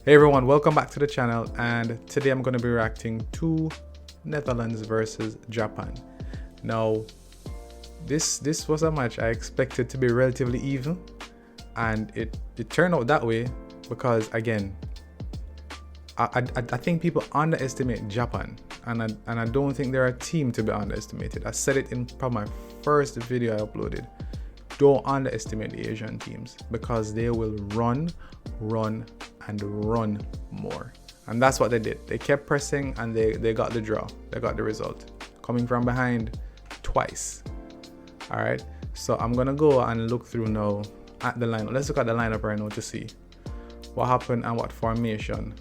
Hey everyone, welcome back to the channel, and today I'm going to be reacting to Netherlands versus Japan. Now, this was a match I expected to be relatively even, and it turned out that way because, again, I think people underestimate Japan, and I don't think they're a team to be underestimated. I said it in probably my first video I uploaded. Don't underestimate the Asian teams because they will run more, and that's what they did. They kept pressing and they got the draw. They got the result, coming from behind twice. All right, so I'm gonna go and look through now at the lineup. Let's look at the lineup right now to see what happened and what formation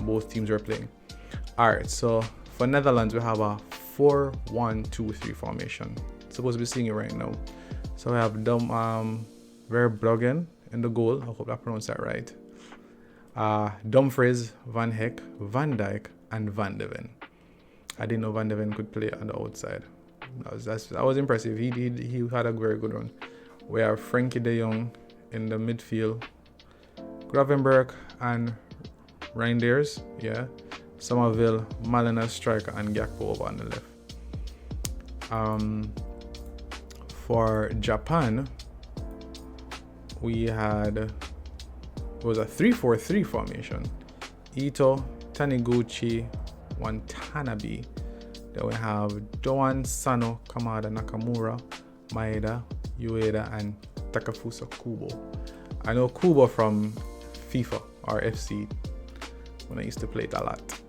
both teams were playing. All right, so for Netherlands we have a 4-1-2-3 formation. Supposed to be seeing it right now. So we have Verbruggen in the goal. I hope I pronounced that right. Dumfries, Van Heck, Van Dijk, and Van de Ven. I didn't know Van de Ven could play on the outside. That was impressive. He had a very good run. We have Frenkie de Jong in the midfield, Gravenberch and Reinders, yeah. Somerville, Malin as striker, and Gakpo over on the left. For Japan, we had, it was a 3-4-3 formation. Ito, Taniguchi, Watanabe. Then we have Doan, Sano, Kamada, Nakamura, Maeda, Ueda, and Takafusa Kubo. I know Kubo from FIFA or FC when I used to play it a lot.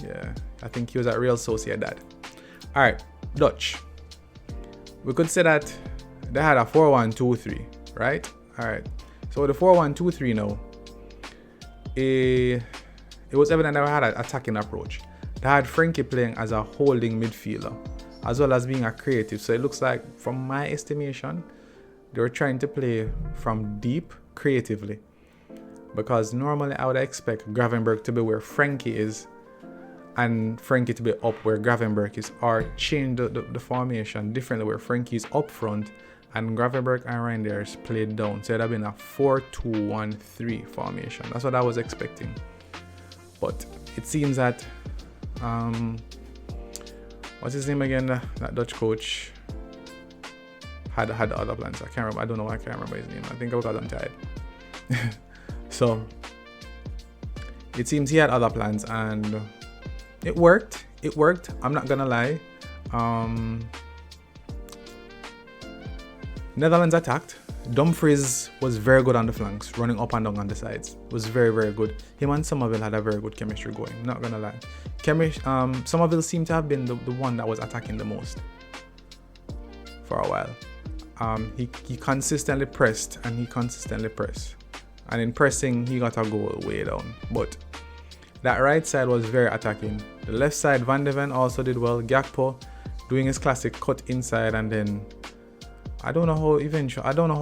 Yeah, I think he was at Real Sociedad. All right, Dutch. We could say that they had a 4-1-2-3, right? All right. So the 4-1-2-3 now, it was evident that we had an attacking approach. They had Frenkie playing as a holding midfielder, as well as being a creative. So it looks like, from my estimation, they were trying to play from deep creatively. Because normally I would expect Gravenberch to be where Frenkie is, and Frenkie to be up where Gravenberch is, or change the formation differently where Frenkie is up front and Gravenberch and Reinders played down. So it'd have been a 4-2-1-3 formation. That's what I was expecting. But it seems that what's his name again? That Dutch coach had other plans. I can't remember. I don't know. I can't remember his name. I think because I'm tired. So it seems he had other plans, and it worked. I'm not gonna lie. Netherlands attacked. Dumfries was very good on the flanks, running up and down on the sides. Was very, very good. Him and Somerville had a very good chemistry going. Not gonna lie. Somerville seemed to have been the one that was attacking the most for a while. He consistently pressed and he consistently pressed. And in pressing, he got a goal way down. But that right side was very attacking. The left side, Van de Ven also did well. Gakpo doing his classic cut inside, and then I don't know how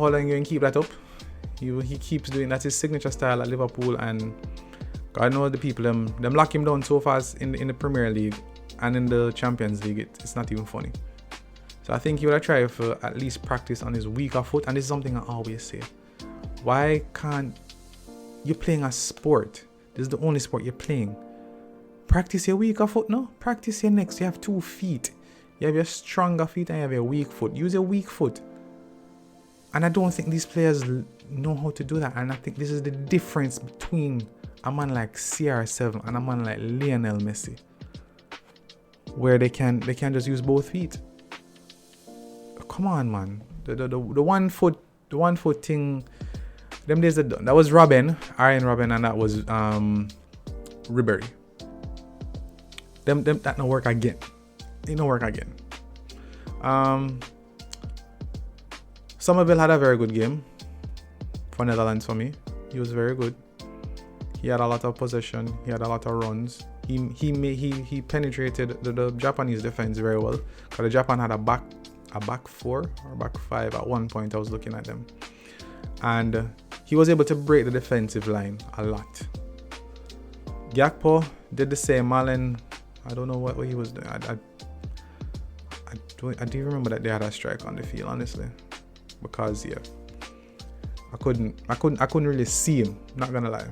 long you can keep that up. He keeps doing, that's his signature style at Liverpool, and God knows the people them lock him down so fast in the Premier League and in the Champions League. It's not even funny. So I think he would have tried for at least practice on his weaker foot, and this is something I always say. Why can't you playing a sport? This is the only sport you're playing. Practice your weaker foot, no? Practice your next. You have 2 feet. You have your stronger feet and you have your weak foot. Use your weak foot. And I don't think these players know how to do that. And I think this is the difference between a man like CR7 and a man like Lionel Messi, where they can just use both feet. Come on, man. The one foot thing. Them days that was Arjen Robben, and that was Ribéry. Them that no work again. It no work again. Somerville had a very good game for Netherlands for me. He was very good. He had a lot of possession. He had a lot of runs. He penetrated the Japanese defense very well. Because the Japan had a back 4 or back 5 at one point. I was looking at them, and he was able to break the defensive line a lot. Gakpo did the same. Malin, I don't know what he was doing. I do remember that they had a strike on the field, honestly, because yeah, I couldn't really see him. Not gonna lie,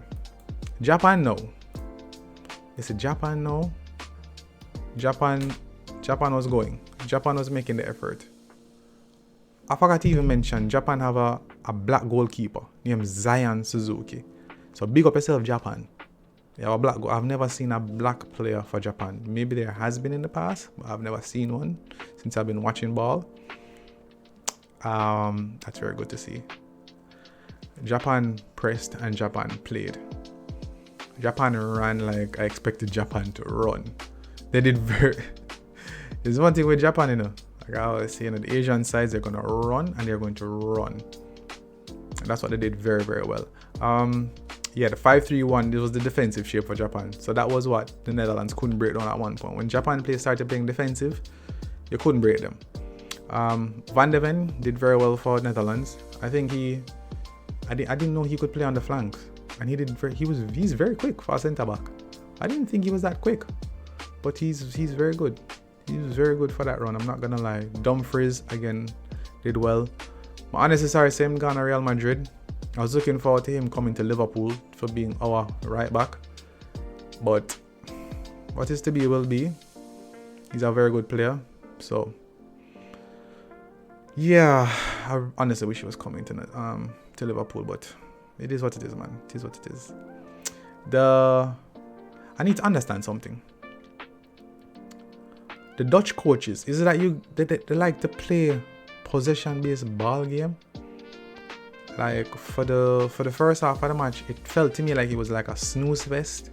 Japan, no. Is it Japan? No. Japan was going. Japan was making the effort. I forgot to even mention, Japan have a black goalkeeper named Zion Suzuki. So big up yourself, Japan. They have a black I've never seen a black player for Japan. Maybe there has been in the past, but I've never seen one since I've been watching ball. That's very good to see. Japan pressed and Japan played. Japan ran like I expected Japan to run. They did very... There's one thing with Japan, you know. Like I always say, the Asian sides, they're going to run and they're going to run. And that's what they did very, very well. The 5-3-1, this was the defensive shape for Japan. So that was what the Netherlands couldn't break down at one point. When Japan started playing defensive, you couldn't break them. Van de Ven did very well for Netherlands. I think I didn't know he could play on the flanks. And he's very quick for a centre back. I didn't think he was that quick. But he's very good. He was very good for that run, I'm not gonna lie. Dumfries again did well. My unnecessary same gone to Real Madrid. I was looking forward to him coming to Liverpool for being our right back. But what is to be will be. He's a very good player. So yeah, I honestly wish he was coming to Liverpool, but it is what it is, man. It is what it is. I need to understand something. The Dutch coaches, is it that they like to play possession-based ball game? Like for the first half of the match, it felt to me like it was like a snooze fest.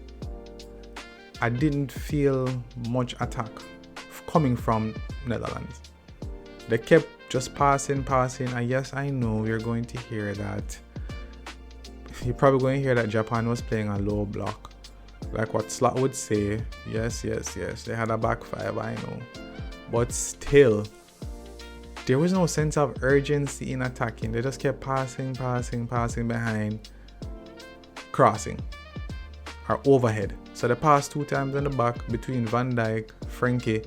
I didn't feel much attack coming from Netherlands. They kept just passing, and yes, I know you're going to hear that. You're probably going to hear that Japan was playing a low block. Like what Slot would say, yes, they had a back five, I know. But still, there was no sense of urgency in attacking. They just kept passing behind, crossing, or overhead. So they passed 2 times in the back between Van Dijk, Frenkie,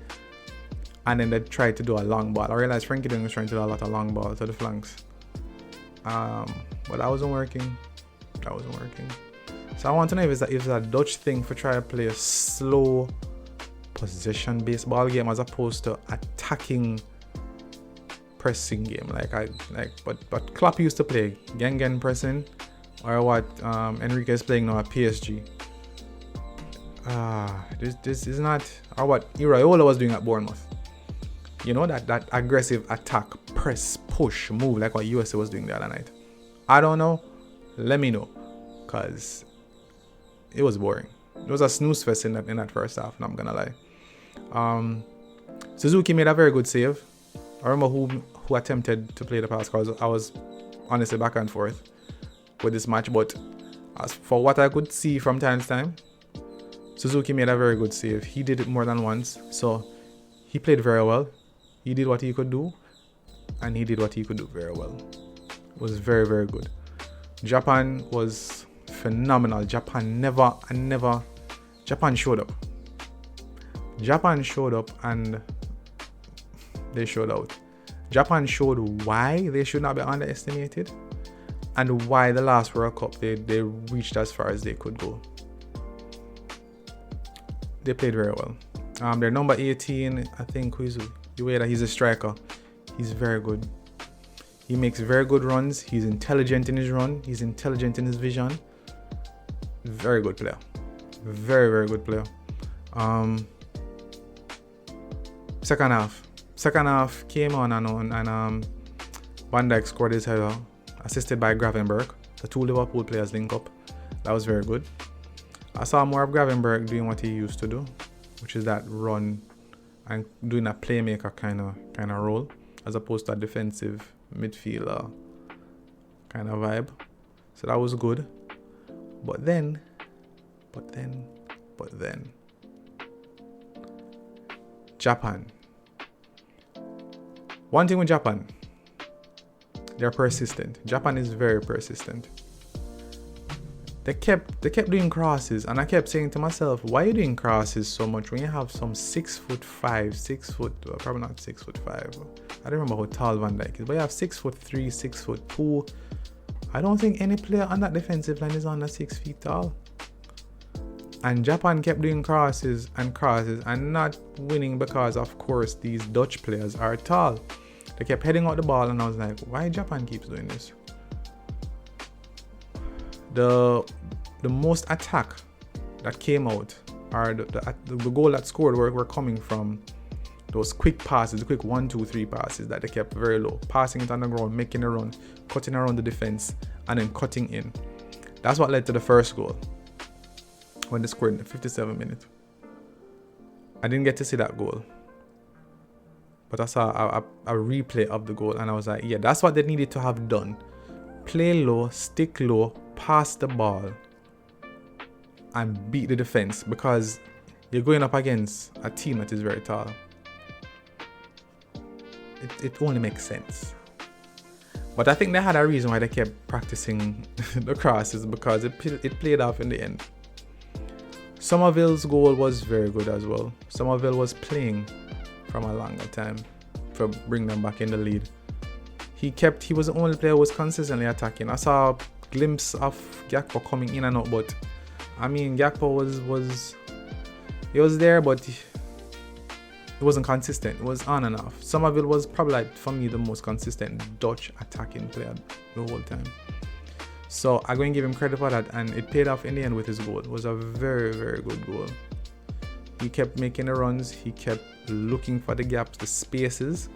and then they tried to do a long ball. I realized Frenkie was trying to do a lot of long balls to the flanks. But that wasn't working. So I want to know if it's a Dutch thing for trying to play a slow possession-based ball game as opposed to attacking pressing game. But Klopp used to play gang pressing, or what Enrique is playing now at PSG. This is not, or what Iraola was doing at Bournemouth. You know, that aggressive attack, press, push, move like what USA was doing the other night. I don't know. Let me know, cause it was boring. It was a snooze fest in that first half, not gonna lie. Suzuki made a very good save. I remember who attempted to play the pass, because I was honestly back and forth with this match. But as for what I could see from time to time, Suzuki made a very good save. He did it more than once, so he played very well. He did what he could do, and he did what he could do very well. It was very, very good. Japan was phenomenal. Japan showed up. Japan showed up and they showed out. Japan showed why they should not be underestimated and why the last World Cup they reached as far as they could go. They played very well. Their number 18, I think, he's a striker. He's very good. He makes very good runs. He's intelligent in his run. He's intelligent in his vision. Very good player. Very, very good player. Second half came on and Van Dijk scored his header, assisted by Gravenberch. The 2 Liverpool players link up. That was very good. I saw more of Gravenberch doing what he used to do, which is that run and doing a playmaker kind of role, as opposed to a defensive midfielder kind of vibe. So that was good. But then Japan. One thing with Japan, they're persistent. Japan is very persistent. They kept doing crosses, and I kept saying to myself, why are you doing crosses so much when you have some 6'5", probably not 6'5". I don't remember how tall Van Dijk is, but you have 6'3", 6'2". I don't think any player on that defensive line is under 6 feet tall. And Japan kept doing crosses and not winning because, of course, these Dutch players are tall. They kept heading out the ball, and I was like, why Japan keeps doing this? The most attack that came out, or the goal that scored were coming from those quick passes, the quick 1, 2, 3 passes that they kept very low, passing it on the ground, making a run, cutting around the defense, and then cutting in. That's what led to the first goal when they scored in the 57th minute. I didn't get to see that goal, but I saw a replay of the goal, and I was like, yeah, that's what they needed to have done. Play low, stick low, pass the ball, and beat the defense, because you're going up against a team that is very tall. It only makes sense. But I think they had a reason why they kept practicing the crosses, because it played off in the end. Somerville's goal was very good as well. Somerville was playing from a longer time for bring them back in the lead. He was the only player who was consistently attacking. I saw a glimpse of Gakpo coming in and out, but I mean, Gakpo was there, but it wasn't consistent. It was on and off. Somerville was probably, like, for me, the most consistent Dutch attacking player the whole time. So I'm going to give him credit for that, and it paid off in the end with his goal. It was a very, very good goal. He kept making the runs. He kept looking for the gaps, the spaces,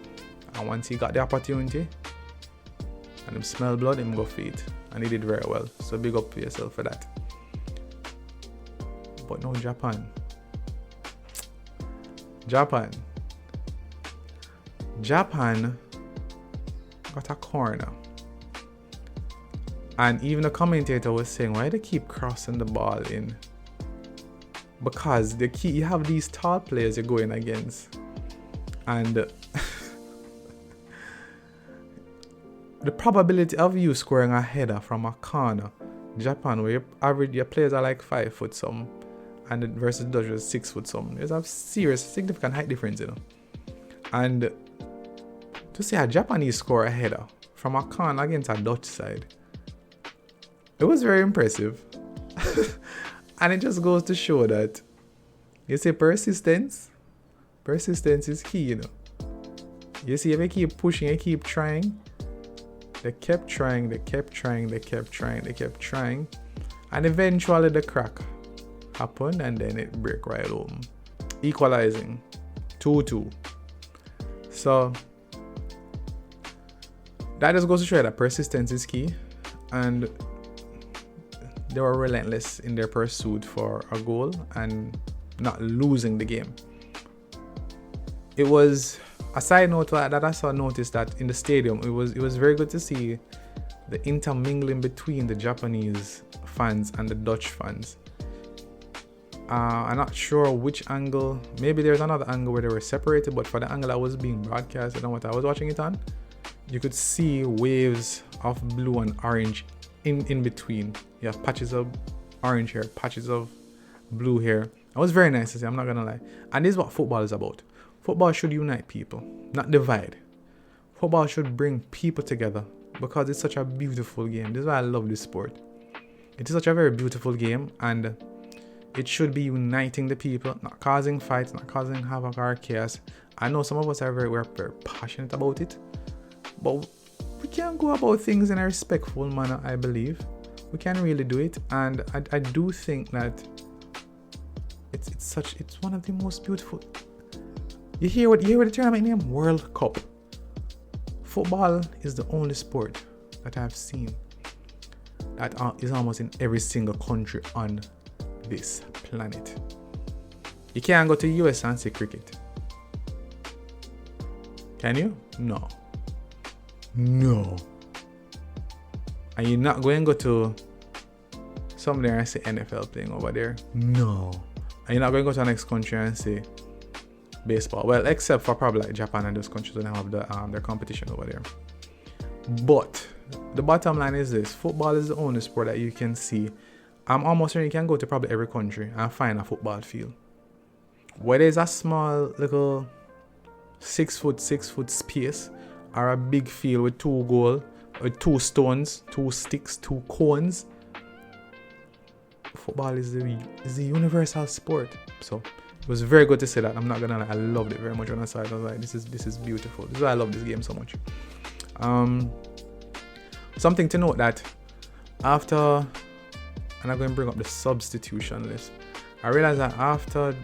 and once he got the opportunity and him smell blood, him go for it, and he did very well. So big up to yourself for that. But no, Japan got a corner, and even the commentator was saying, why they keep crossing the ball in? Because you have these tall players you're going against, and the probability of you scoring a header from a corner, Japan, where your players are like 5 foot some, and versus Dutch is 6 foot some. There's a serious, significant height difference, you know. And to see a Japanese score a header from a corner against a Dutch side, it was very impressive. And it just goes to show that, you see, persistence is key, you know. You see, if they keep pushing, they keep trying. They kept trying, and eventually the crack happened, and then it broke right home, equalizing 2-2. So that just goes to show that persistence is key, and they were relentless in their pursuit for a goal and not losing the game. It was a side note that I saw noticed that in the stadium, it was very good to see the intermingling between the Japanese fans and the Dutch fans. I'm not sure which angle. Maybe there's another angle where they were separated, but for the angle that was being broadcast and what I was watching it on, you could see waves of blue and orange in between. You have patches of orange here, patches of blue here. It was very nice to see, I'm not gonna lie. And this is what football is about. Football should unite people, not divide. Football should bring people together because it's such a beautiful game. This is why I love this sport. It is such a very beautiful game, and it should be uniting the people, not causing fights, not causing havoc or chaos. I know some of us are very passionate about it, but we can go about things in a respectful manner, I believe. We can really do it, and I do think that it's one of the most beautiful. You hear what the tournament name? World Cup. Football is the only sport that I've seen that is almost in every single country on this planet. You can't go to the US and see cricket. Can you? No. And you're not going to go to somewhere and see NFL playing over there. No. And you're not going to go to the next country and see baseball. Well, except for probably like Japan and those countries that have their competition over there. But the bottom line is this: football is the only sport that you can see. I'm almost certain you can go to probably every country and find a football field. Where there's a small little 6 foot space, or a big field with 2 goals, with 2 stones, 2 sticks, 2 cones. football is the universal sport. So it was very good to see that. I'm not gonna lie, I loved it very much when I saw it. I was like, this is beautiful. This is why I love this game so much. Something to note that after, and I'm going to bring up the substitution list. I realized that after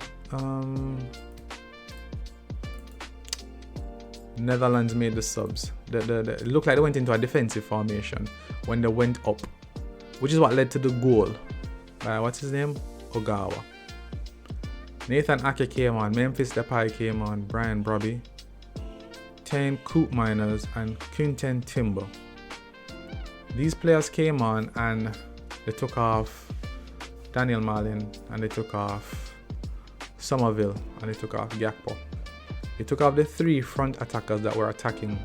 Netherlands made the subs, it looked like they went into a defensive formation when they went up, which is what led to the goal. What's his name? Ogawa. Nathan Ake came on, Memphis Depay came on, Brian Brobby, 10 Coop Miners, and Quinten Timber. These players came on and they took off Daniel Malin, and they took off Somerville, and they took off Gakpo. They took off the 3 front attackers that were attacking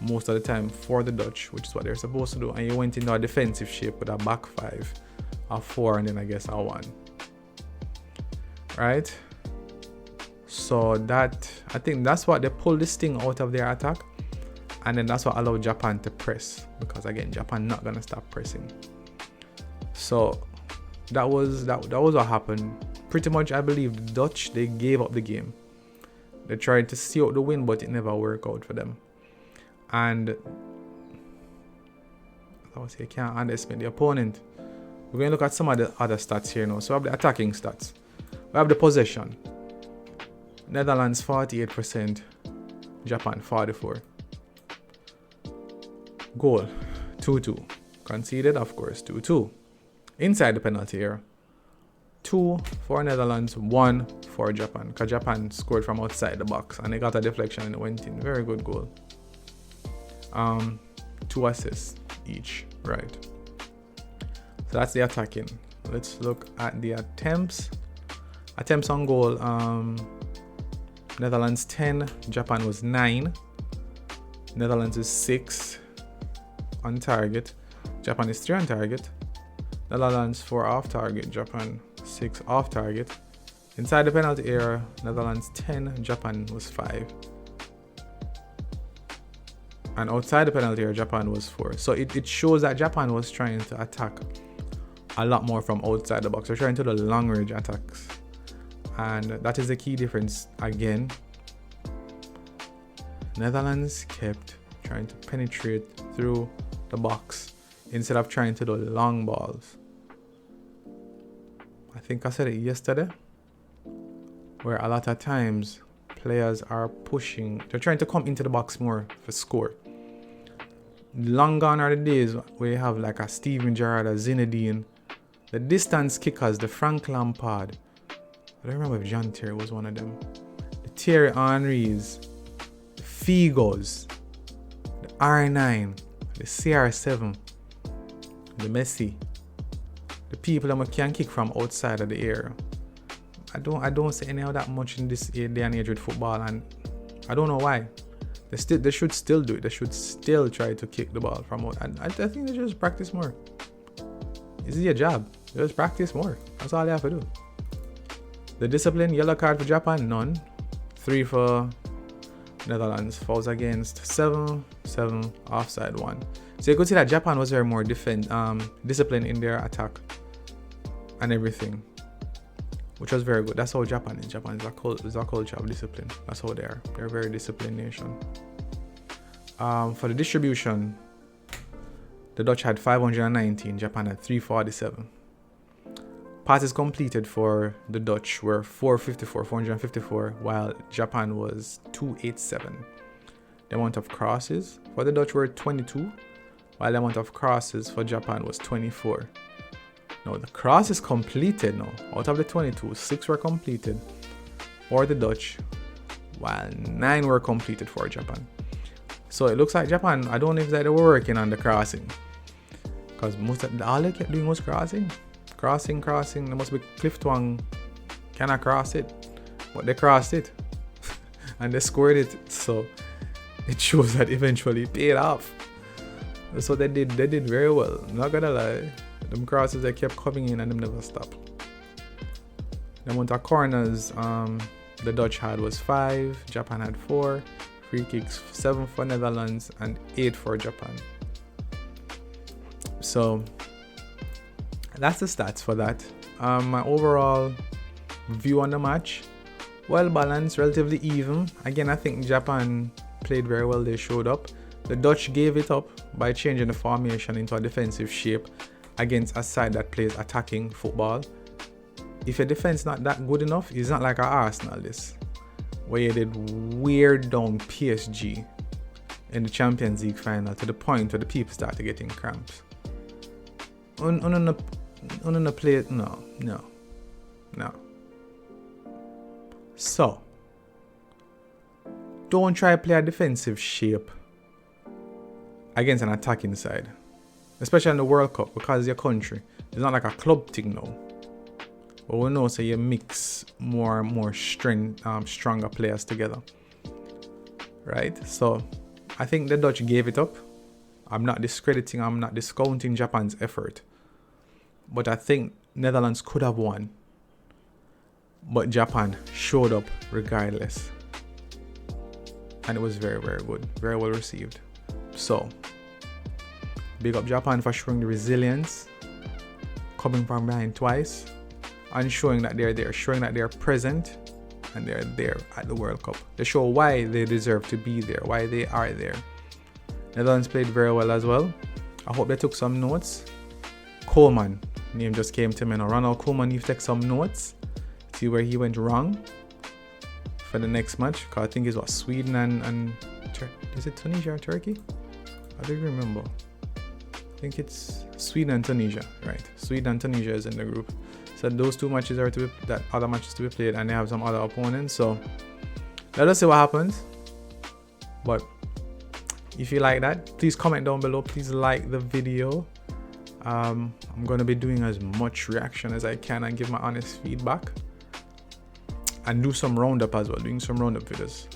most of the time for the Dutch, which is what they're supposed to do, and you went into a defensive shape with a back 5, a 4, and then I guess a 1. Right? So that, I think that's what they pulled this thing out of their attack, and then that's what allowed Japan to press, because again, Japan not gonna stop pressing. So that was what happened. Pretty much, I believe the Dutch, they gave up the game. They tried to see out the win, but it never worked out for them. And I would say you can't underestimate the opponent. We're going to look at some of the other stats here now. So we have the attacking stats. We have the possession. Netherlands 48%, Japan 44%. Goal 2-2. Conceded, of course, 2-2. Inside the penalty area, 2 for Netherlands, 1 for Japan, because Japan scored from outside the box and they got a deflection and it went in. Very good goal. 2 assists each, right? So that's the attacking. Let's look at the attempts. Attempts on goal. Netherlands 10, Japan was 9. Netherlands is 6 on target. Japan is 3 on target. Netherlands 4 off target. Japan 6 off target. Inside the penalty area, Netherlands 10, Japan was 5. And outside the penalty area, Japan was 4. So it shows that Japan was trying to attack a lot more from outside the box. They're trying to do long range attacks. And that is the key difference again. Netherlands kept trying to penetrate through the box instead of trying to do long balls. I think I said it yesterday, where a lot of times players are pushing, they're trying to come into the box more for score. Long gone are the days where you have like a Steven Gerrard, a Zinedine, the distance kickers, the Frank Lampard. I don't remember if John Terry was one of them. The Thierry Henrys, the Figos, the R9, the CR7, the Messi, the people that can kick from outside of the area. I don't see any of that much in this day and age with football, and I don't know why. They should still do it. They should still try to kick the ball from out. And I think they should just practice more. This is your job. Just practice more. That's all they have to do. The discipline, yellow card for Japan, none. 3 for Netherlands. Fouls against, 7, offside 1. So you could see that Japan was very more disciplined in their attack and everything, which was very good. That's how Japan is. Japan is a culture of discipline. That's how they are. They're a very disciplined nation. For the distribution, the Dutch had 519, Japan had 347. Passes completed for the Dutch were 454, while Japan was 287. The amount of crosses for the Dutch were 22, while the amount of crosses for Japan was 24. Now the crosses completed now. Out of the 22, 6 were completed for the Dutch, while 9 were completed for Japan. So it looks like Japan, I don't know if they were working on the crossing, because all they kept doing was crossing. There must be Cliff Twang cannot cross it, but they crossed it and they scored it. So it shows that eventually it paid off. So they did very well. Not gonna lie, them crosses they kept coming in and them never stopped. The amount of corners the Dutch had was 5, Japan had 4, free kicks 7 for Netherlands and 8 for Japan. So that's the stats for that. My overall view on the match, well balanced, relatively even. Again, I think Japan played very well. They showed up. The Dutch gave it up by changing the formation into a defensive shape against a side that plays attacking football. If your defense not that good enough, it's not like our Arsenal this, where you did wear down PSG in the Champions League final to the point where the people started getting cramps. On the play, no. So, don't try to play a defensive shape against an attacking side, especially in the World Cup, because your country, it's not like a club thing now. But we know, so you mix more stronger players together, right? So I think the Dutch gave it up. I'm not discounting Japan's effort, but I think Netherlands could have won, but Japan showed up regardless, and it was very, very good, very well received. So big up Japan for showing the resilience, coming from behind twice, and showing that they're there, showing that they're present, and they're there at the World Cup. They show why they deserve to be there, why they are there. Netherlands played very well as well. I hope they took some notes. Coleman, name just came to me now. Ronald Koeman, you take some notes, see where he went wrong for the next match. Because I think it's what, Sweden and is it Tunisia or Turkey? I don't remember. I think it's Sweden and Tunisia, right? Sweden and Tunisia is in the group. So those two matches are other matches to be played, and they have some other opponents. So let us see what happens. But if you like that, please comment down below. Please like the video. I'm going to be doing as much reaction as I can and give my honest feedback, and do some roundup as well, doing some roundup videos.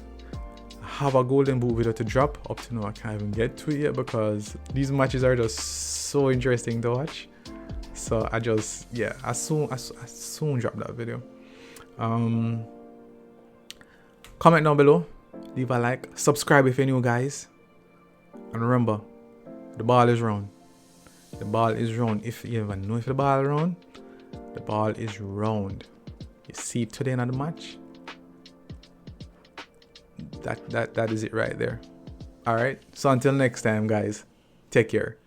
I have a golden boot video to drop. Up to now I can't even get to it yet because these matches are just so interesting to watch. So I just, yeah, I soon drop that video. Comment down below, leave a like, subscribe if you're new, guys, and remember, the ball is round. The ball is round. If you ever know if the ball is round, the ball is round. You see it today in the match. That is it right there. All right. So until next time, guys, take care.